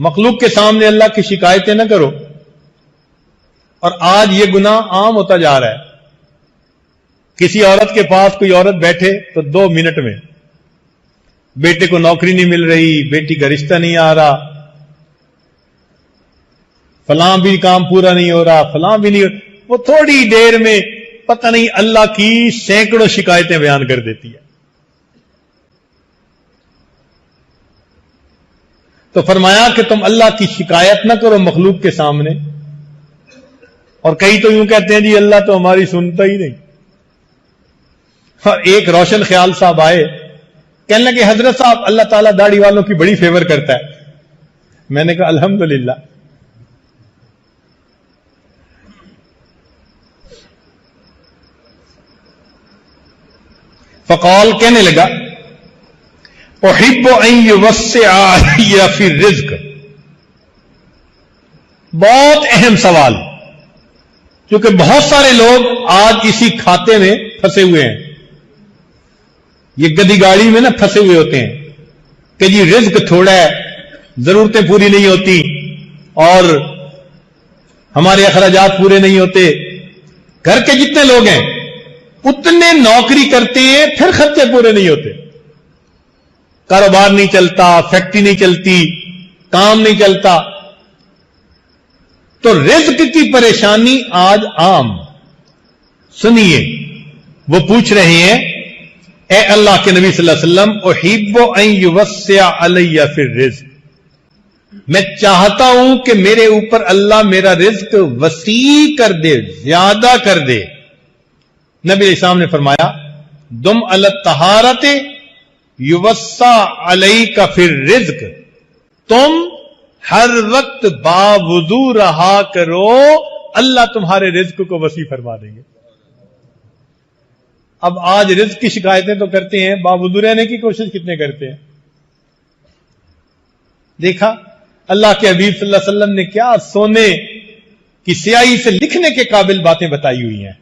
مخلوق کے سامنے اللہ کی شکایتیں نہ کرو. اور آج یہ گناہ عام ہوتا جا رہا ہے. کسی عورت کے پاس کوئی عورت بیٹھے تو 2 منٹ میں بیٹے کو نوکری نہیں مل رہی، بیٹی کا رشتہ نہیں آ رہا، فلاں بھی کام پورا نہیں ہو رہا، فلاں بھی نہیں ہو رہا. وہ تھوڑی دیر میں پتہ نہیں اللہ کی سینکڑوں شکایتیں بیان کر دیتی ہے. تو فرمایا کہ تم اللہ کی شکایت نہ کرو مخلوق کے سامنے. اور کئی تو یوں کہتے ہیں جی اللہ تو ہماری سنتا ہی نہیں. اور ایک روشن خیال صاحب آئے، کہنے لگے حضرت صاحب اللہ تعالیٰ داڑھی والوں کی بڑی فیور کرتا ہے. میں نے کہا الحمدللہ. فقال کہنے لگا احب ان یوسع علی فی الرزق. بہت اہم سوال، کیونکہ بہت سارے لوگ آج اسی کھاتے میں پھنسے ہوئے ہیں. یہ گدی گاڑی میں نا پھنسے ہوئے ہوتے ہیں کہ جی رزق تھوڑا ہے، ضرورتیں پوری نہیں ہوتی اور ہمارے اخراجات پورے نہیں ہوتے. گھر کے جتنے لوگ ہیں اتنے نوکری کرتے ہیں، پھر خرچے پورے نہیں ہوتے، کاروبار نہیں چلتا، فیکٹری نہیں چلتی، کام نہیں چلتا. تو رزق کی پریشانی آج عام. سنیے، وہ پوچھ رہے ہیں اے اللہ کے نبی صلی اللہ علیہ وسلم احب ان یوسع علی فی الرزق، میں چاہتا ہوں کہ میرے اوپر اللہ میرا رزق وسیع کر دے، زیادہ کر دے. نبی علیہ السلام نے فرمایا دم علی الطہارۃ یوسع علیک فی الرزق، تم ہر وقت باوضو رہا کرو، اللہ تمہارے رزق کو وسیع فرما دیں گے. اب آج رزق کی شکایتیں تو کرتے ہیں، باوضو رہنے کی کوشش کتنے کرتے ہیں. دیکھا اللہ کے حبیب صلی اللہ علیہ وسلم نے کیا سونے کی سیاہی سے لکھنے کے قابل باتیں بتائی ہوئی ہیں.